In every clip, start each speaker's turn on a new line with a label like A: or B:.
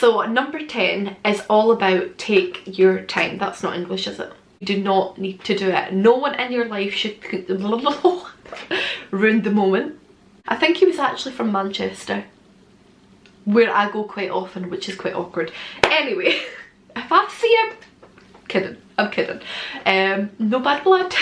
A: So number 10 is all about take your time. That's not English, is it? You do not need to do it. No one in your life should ruin the moment. I think he was actually from Manchester, where I go quite often, which is quite awkward. Anyway, if I see him, kidding, I'm kidding. No bad blood.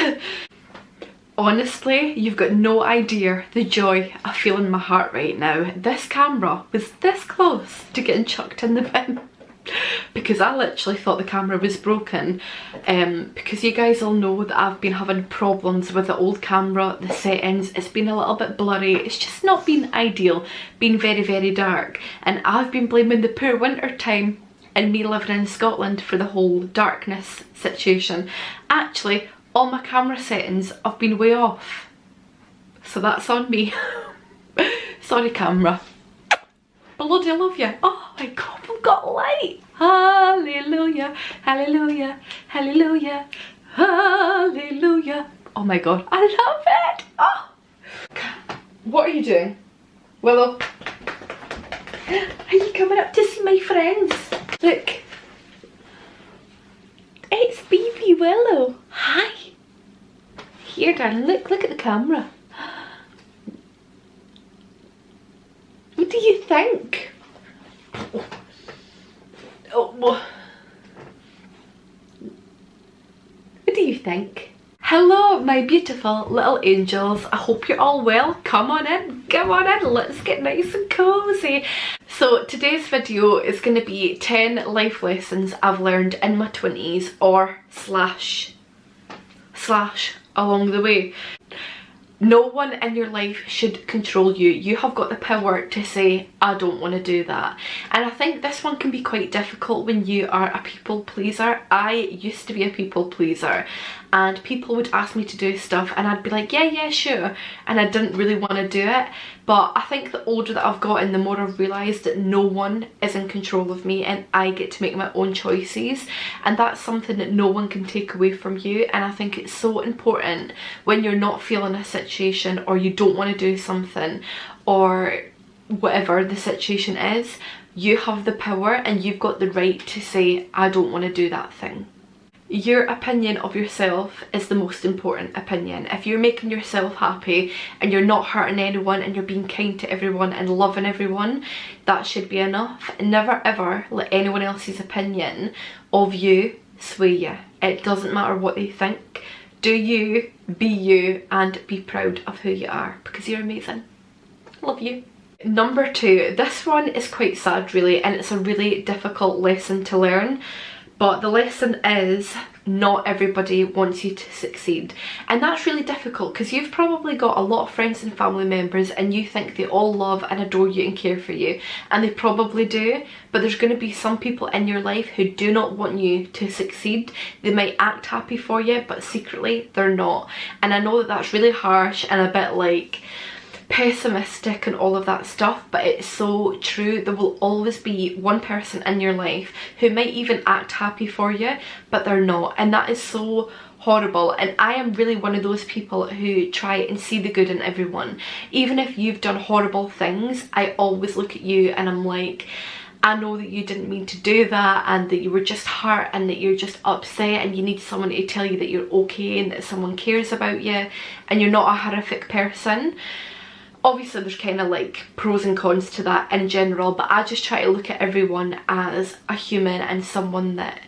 A: Honestly, you've got no idea the joy I feel in my heart right now. This camera was this close to getting chucked in the bin. Because I literally thought the camera was broken, because you guys all know that I've been having problems with the old camera, the settings. It's been a little bit blurry, it's just not been ideal, been very, very dark, and I've been blaming the poor winter time and me living in Scotland for the whole darkness situation. Actually, all my camera settings have been way off, so that's on me. Sorry camera. Bloody love you. Oh my god, we've got light. Hallelujah, hallelujah, hallelujah, hallelujah. Oh my god, I love it. Oh. What are you doing? Willow? Are you coming up to see my friends? Look. It's baby Willow. Hi. Here darling, look at the camera. What do you think? Oh, what do you think? Hello my beautiful little angels, I hope you're all well. Come on in, let's get nice and cozy. So today's video is going to be 10 life lessons I've learned in my 20s or slash along the way. No one in your life should control you. You have got the power to say, I don't want to do that. And I think this one can be quite difficult when you are a people pleaser. I used to be a people pleaser, and people would ask me to do stuff and I'd be like, yeah, sure. And I didn't really want to do it. But I think the older that I've gotten, the more I've realised that no one is in control of me and I get to make my own choices. And that's something that no one can take away from you. And I think it's so important when you're not feeling a situation or you don't want to do something or whatever the situation is, you have the power and you've got the right to say, I don't want to do that thing. Your opinion of yourself is the most important opinion. If you're making yourself happy and you're not hurting anyone and you're being kind to everyone and loving everyone, that should be enough. Never ever let anyone else's opinion of you sway you. It doesn't matter what they think. Do you, be you, and be proud of who you are, because you're amazing. Love you. Number 2, this one is quite sad really, and it's a really difficult lesson to learn. But the lesson is, not everybody wants you to succeed. And that's really difficult because you've probably got a lot of friends and family members and you think they all love and adore you and care for you. And they probably do. But there's going to be some people in your life who do not want you to succeed. They might act happy for you, but secretly they're not. And I know that that's really harsh and a bit like pessimistic and all of that stuff, but it's so true. There will always be one person in your life who might even act happy for you, but they're not, and that is so horrible. And I am really one of those people who try and see the good in everyone. Even if you've done horrible things, I always look at you and I'm like, I know that you didn't mean to do that and that you were just hurt and that you're just upset and you need someone to tell you that you're okay and that someone cares about you and you're not a horrific person. Obviously there's kind of like pros and cons to that in general, but I just try to look at everyone as a human and someone that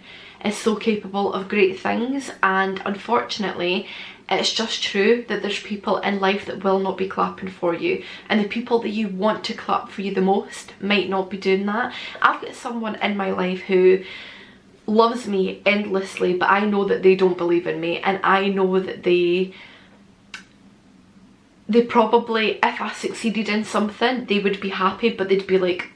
A: is so capable of great things. And unfortunately it's just true that there's people in life that will not be clapping for you, and the people that you want to clap for you the most might not be doing that. I've got someone in my life who loves me endlessly, but I know that they don't believe in me, and I know that they probably, if I succeeded in something, they would be happy, but they'd be like,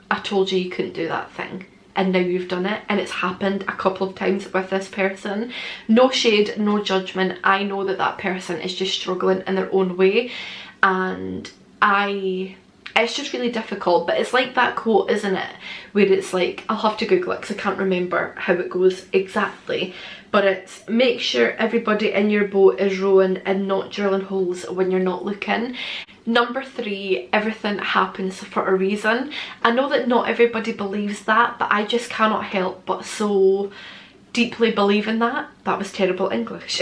A: I told you you couldn't do that thing and now you've done it. And it's happened a couple of times with this person. No shade, no judgment. I know that that person is just struggling in their own way, and I It's just really difficult. But it's like that quote, isn't it, where it's like, I'll have to Google it because I can't remember how it goes exactly, but it's make sure everybody in your boat is rowing and not drilling holes when you're not looking. Number 3, everything happens for a reason. I know that not everybody believes that, but I just cannot help but so deeply believe in that. That was terrible English.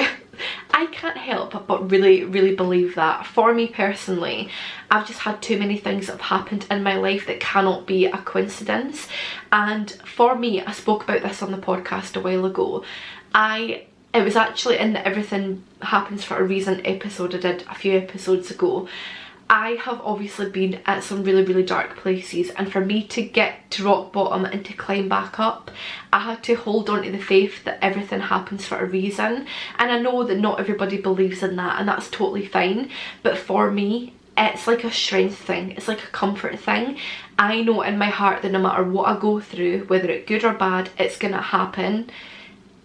A: I can't help but really believe that. For me personally, I've just had too many things that have happened in my life that cannot be a coincidence. And for me, I spoke about this on the podcast a while ago. It was actually in the Everything Happens for a Reason episode I did a few episodes ago. I have obviously been at some really dark places, and for me to get to rock bottom and to climb back up, I had to hold on to the faith that everything happens for a reason. And I know that not everybody believes in that, and that's totally fine, but for me, it's like a strength thing, it's like a comfort thing. I know in my heart that no matter what I go through, whether it's good or bad, it's gonna happen.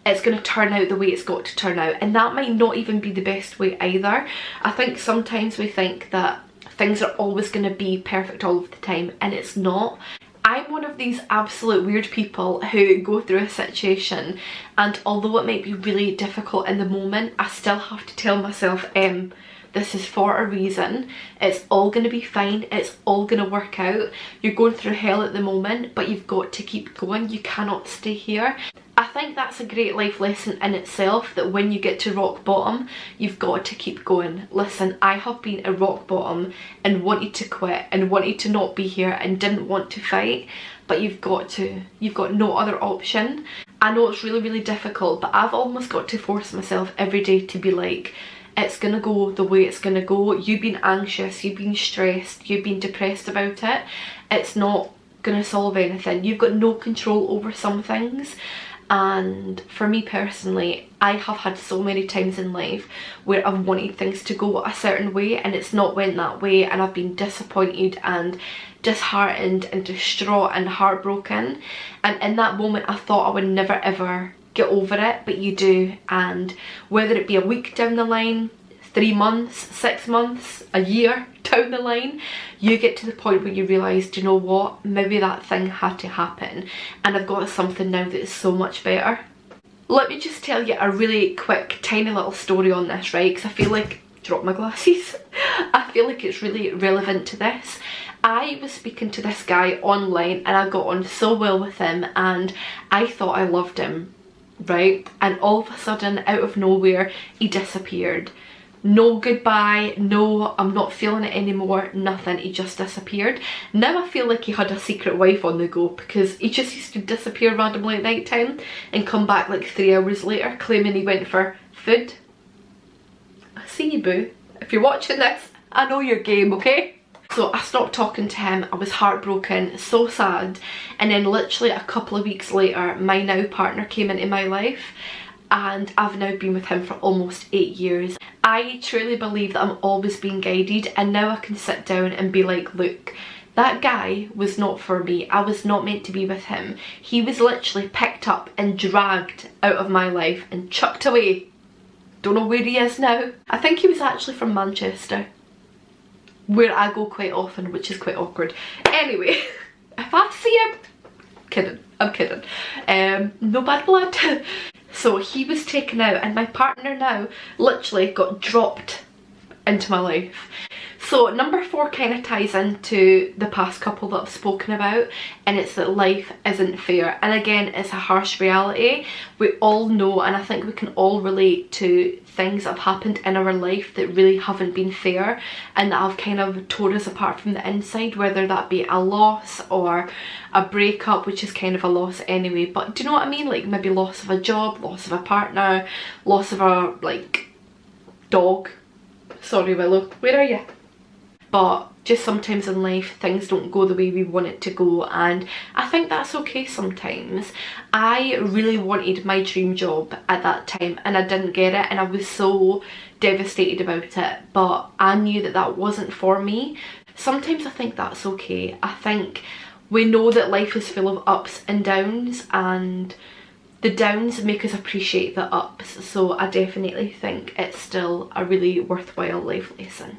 A: It's going to turn out the way it's got to turn out, and that might not even be the best way either. I think sometimes we think that things are always going to be perfect all of the time, and it's not. I'm one of these absolute weird people who go through a situation, and although it might be really difficult in the moment, I still have to tell myself, this is for a reason, it's all going to be fine, it's all going to work out. You're going through hell at the moment, but you've got to keep going, you cannot stay here. I think that's a great life lesson in itself, that when you get to rock bottom, you've got to keep going. Listen, I have been at rock bottom and wanted to quit and wanted to not be here and didn't want to fight, but you've got no other option. I know it's really difficult, but I've almost got to force myself every day to be like, it's gonna go the way it's gonna go. You've been anxious, you've been stressed, you've been depressed about it. It's not gonna solve anything. You've got no control over some things. And for me personally, I have had so many times in life where I've wanted things to go a certain way and it's not went that way, and I've been disappointed and disheartened and distraught and heartbroken. And in that moment I thought I would never ever get over it, but you do. And whether it be a week down the line, 3 months, 6 months, a year down the line, you get to the point where you realise, do you know what, maybe that thing had to happen and I've got something now that is so much better. Let me just tell you a really quick tiny little story on this, right, because I feel like, drop my glasses, I feel like it's really relevant to this. I was speaking to this guy online and I got on so well with him and I thought I loved him, right, and all of a sudden out of nowhere he disappeared. No goodbye, no I'm not feeling it anymore, nothing, he just disappeared. Now I feel like he had a secret wife on the go, because he just used to disappear randomly at night time and come back like 3 hours later claiming he went for food. I see you, boo. If you're watching this, I know your game, okay? So I stopped talking to him, I was heartbroken, so sad, and then literally a couple of weeks later my now partner came into my life, and I've now been with him for almost 8 years. I truly believe that I'm always being guided, and now I can sit down and be like, look, that guy was not for me. I was not meant to be with him. He was literally picked up and dragged out of my life and chucked away. Don't know where he is now. I think he was actually from Manchester, where I go quite often, which is quite awkward. Anyway, if I see him, kidding, I'm kidding. No bad blood. So he was taken out, and my partner now literally got dropped into my life. So number 4 kind of ties into the past couple that I've spoken about, and it's that life isn't fair. And again, it's a harsh reality. We all know, and I think we can all relate to things that have happened in our life that really haven't been fair and that have kind of torn us apart from the inside, whether that be a loss or a breakup, which is kind of a loss anyway, but do you know what I mean, like maybe loss of a job, loss of a partner, loss of a like dog. Sorry Willow, where are you? But just sometimes in life things don't go the way we want it to go, and I think that's okay sometimes. I really wanted my dream job at that time and I didn't get it, and I was so devastated about it, but I knew that that wasn't for me. Sometimes I think that's okay. I think we know that life is full of ups and downs, and the downs make us appreciate the ups, so I definitely think it's still a really worthwhile life lesson.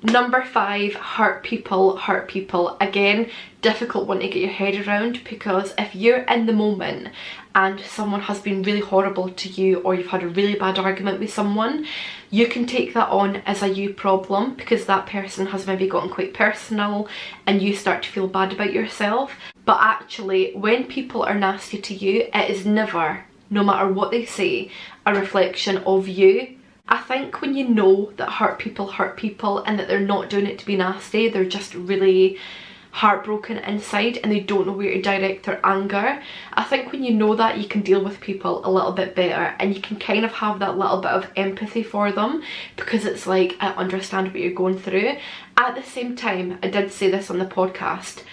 A: Number 5, hurt people, hurt people. Again, difficult one to get your head around, because if you're in the moment and someone has been really horrible to you, or you've had a really bad argument with someone, you can take that on as a you problem, because that person has maybe gotten quite personal and you start to feel bad about yourself. But actually, when people are nasty to you, it is never, no matter what they say, a reflection of you. I think when you know that hurt people and that they're not doing it to be nasty, they're just really heartbroken inside and they don't know where to direct their anger. I think when you know that, you can deal with people a little bit better, and you can kind of have that little bit of empathy for them, because it's like, I understand what you're going through. At the same time, I did say this on the podcast,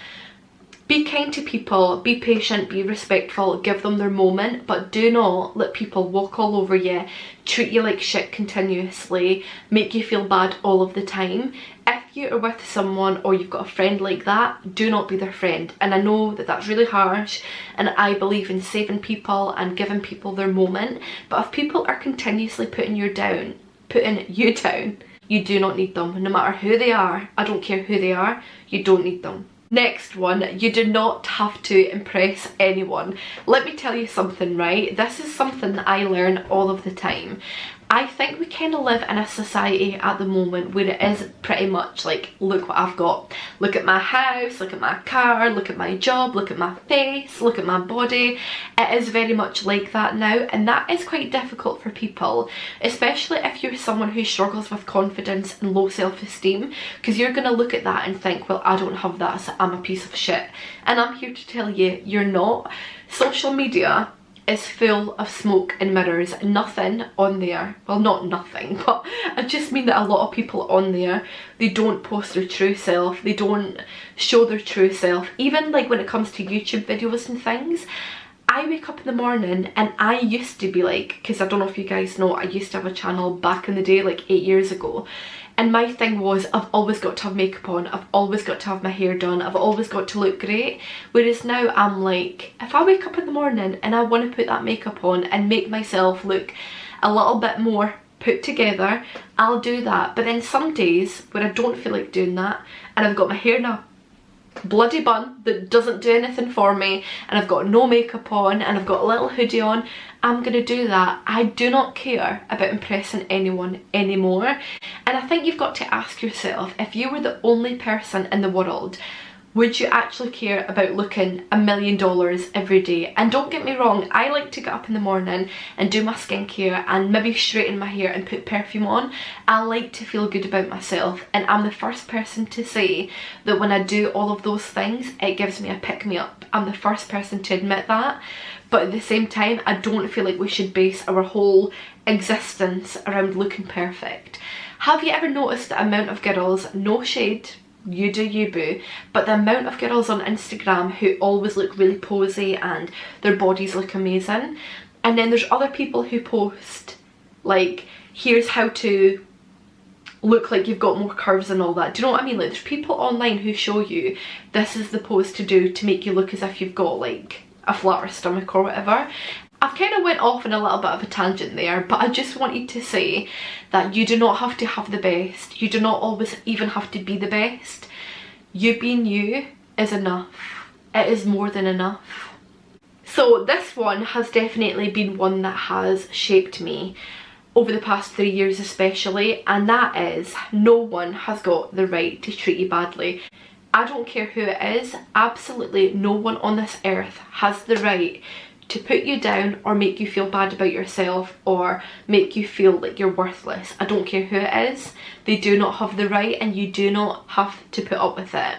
A: be kind to people, be patient, be respectful, give them their moment, but do not let people walk all over you, treat you like shit continuously, make you feel bad all of the time. If you are with someone or you've got a friend like that, do not be their friend. And I know that that's really harsh, and I believe in saving people and giving people their moment, but if people are continuously putting you down, you do not need them. No matter who they are, I don't care who they are, you don't need them. Next one, you do not have to impress anyone. Let me tell you something, right? This is something that I learn all of the time. I think we kind of live in a society at the moment where it is pretty much like, look what I've got. Look at my house, look at my car, look at my job, look at my face, look at my body. It is very much like that now, and that is quite difficult for people, especially if you're someone who struggles with confidence and low self-esteem, because you're going to look at that and think, well, I don't have that, so I'm a piece of shit. And I'm here to tell you, you're not. Social media is full of smoke and mirrors. Nothing on there, well, not nothing, but I just mean that a lot of people on there, they don't post their true self, they don't show their true self. Even like when it comes to YouTube videos and things, I wake up in the morning and I used to be like, because I don't know if you guys know, I used to have a channel back in the day, like 8 years ago, and my thing was, I've always got to have makeup on, I've always got to have my hair done, I've always got to look great. Whereas now I'm like, if I wake up in the morning and I want to put that makeup on and make myself look a little bit more put together, I'll do that. But then some days when I don't feel like doing that, and I've got my hair in a bloody bun that doesn't do anything for me, and I've got no makeup on, and I've got a little hoodie on, I'm gonna do that. I do not care about impressing anyone anymore. And I think you've got to ask yourself, if you were the only person in the world, would you actually care about looking $1 million every day? And don't get me wrong, I like to get up in the morning and do my skincare and maybe straighten my hair and put perfume on. I like to feel good about myself, and I'm the first person to say that when I do all of those things, it gives me a pick-me-up. I'm the first person to admit that. But at the same time, I don't feel like we should base our whole existence around looking perfect. Have you ever noticed the amount of girls, no shade, you do you boo, but the amount of girls on Instagram who always look really posy and their bodies look amazing, and then there's other people who post like, here's how to look like you've got more curves and all that. Do you know what I mean? Like, there's people online who show you this is the pose to do to make you look as if you've got like a flatter stomach or whatever. I've kind of went off on a little bit of a tangent there, but I just wanted to say that you do not have to have the best. You do not always even have to be the best. You being you is enough. It is more than enough. So this one has definitely been one that has shaped me over the past 3 years especially, and that is, no one has got the right to treat you badly. I don't care who it is, absolutely no one on this earth has the right to put you down or make you feel bad about yourself or make you feel like you're worthless. I don't care who it is, they do not have the right, and you do not have to put up with it.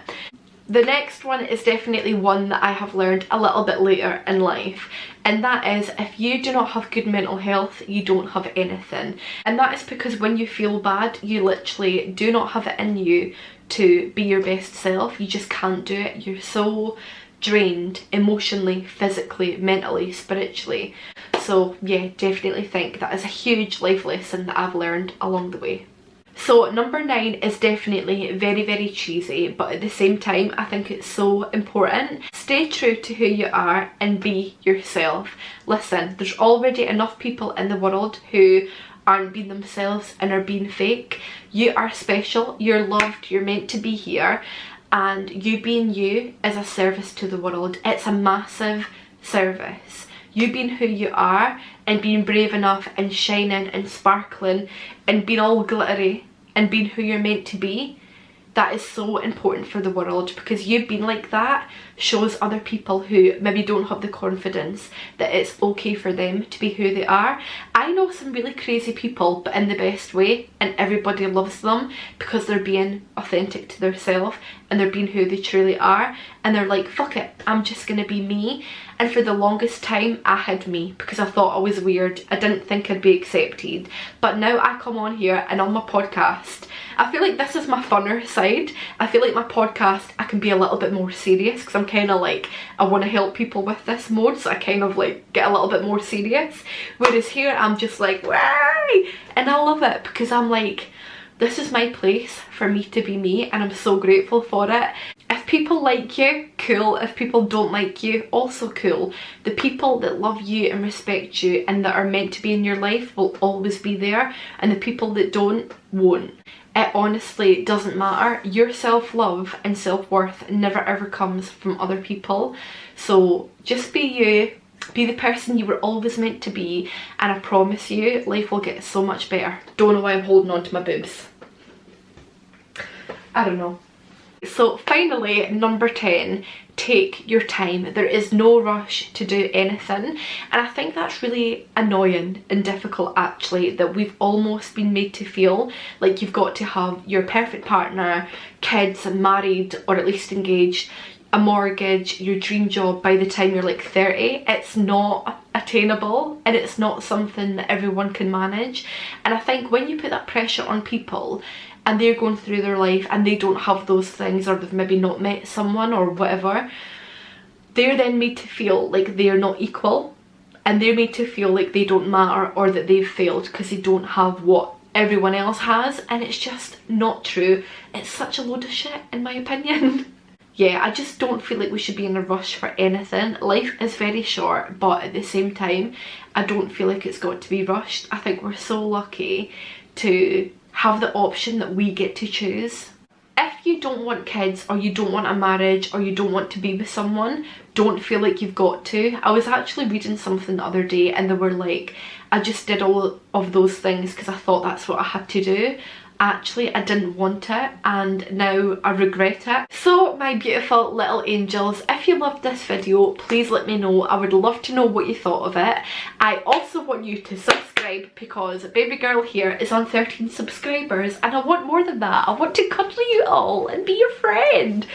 A: The next one is definitely one that I have learned a little bit later in life, and that is, if you do not have good mental health, you don't have anything. And that is because when you feel bad, you literally do not have it in you to be your best self. You just can't do it. You're so drained emotionally, physically, mentally, spiritually. So yeah, definitely think that is a huge life lesson that I've learned along the way. So number 9 is definitely very, very cheesy, but at the same time I think it's so important. Stay true to who you are and be yourself. Listen, there's already enough people in the world who aren't being themselves and are being fake. You are special, you're loved, you're meant to be here, and you being you is a service to the world. It's a massive service. You being who you are and being brave enough and shining and sparkling and being all glittery and being who you're meant to be, that is so important for the world, because you being like that shows other people who maybe don't have the confidence that it's okay for them to be who they are. I know some really crazy people, but in the best way, and everybody loves them because they're being authentic to themselves and they're being who they truly are, and they're like, fuck it, I'm just gonna be me. And for the longest time I hid me because I thought I was weird. I didn't think I'd be accepted, but now I come on here and on my podcast, I feel like this is my funner side. I feel like my podcast I can be a little bit more serious because I'm kind of like, I want to help people with this mode, so I kind of like get a little bit more serious, whereas here I'm just like, why? And I love it because I'm like, this is my place for me to be me, and I'm so grateful for it. If people like you, cool. If people don't like you, also cool. The people that love you and respect you and that are meant to be in your life will always be there, and the people that don't, won't. It honestly doesn't matter. Your self-love and self-worth never ever comes from other people. So just be you, be the person you were always meant to be, and I promise you life will get so much better. Don't know why I'm holding on to my boobs. I don't know. So finally, number 10, take your time. There is no rush to do anything, and I think that's really annoying and difficult actually, that we've almost been made to feel like you've got to have your perfect partner, kids, married or at least engaged, a mortgage, your dream job by the time you're like 30. It's not attainable, and it's not something that everyone can manage. And I think when you put that pressure on people and they're going through their life and they don't have those things, or they've maybe not met someone or whatever, they're then made to feel like they're not equal, and they're made to feel like they don't matter or that they've failed because they don't have what everyone else has, and it's just not true. It's such a load of shit in my opinion. Yeah, I just don't feel like we should be in a rush for anything. Life is very short, but at the same time I don't feel like it's got to be rushed. I think we're so lucky to have the option that we get to choose. If you don't want kids, or you don't want a marriage, or you don't want to be with someone, don't feel like you've got to. I was actually reading something the other day and they were like, I just did all of those things because I thought that's what I had to do. Actually, I didn't want it, and now I regret it. So my beautiful little angels, if you loved this video, please let me know. I would love to know what you thought of it. I also want you to subscribe because baby girl here is on 13 subscribers, and I want more than that. I want to cuddle you all and be your friend.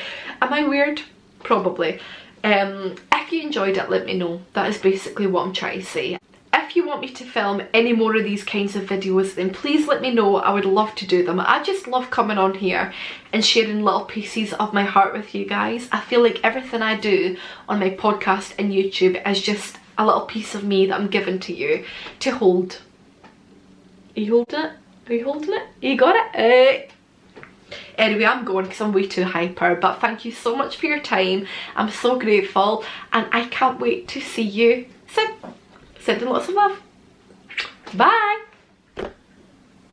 A: Am I weird? Probably. If you enjoyed it, let me know. That is basically what I'm trying to say. If you want me to film any more of these kinds of videos, then please let me know. I would love to do them. I just love coming on here and sharing little pieces of my heart with you guys. I feel like everything I do on my podcast and YouTube is just a little piece of me that I'm giving to you to hold. Are you holding it? Are you holding it? You got it? Anyway, I'm going because I'm way too hyper, but thank you so much for your time. I'm so grateful, and I can't wait to see you soon. Sending lots of love. Bye.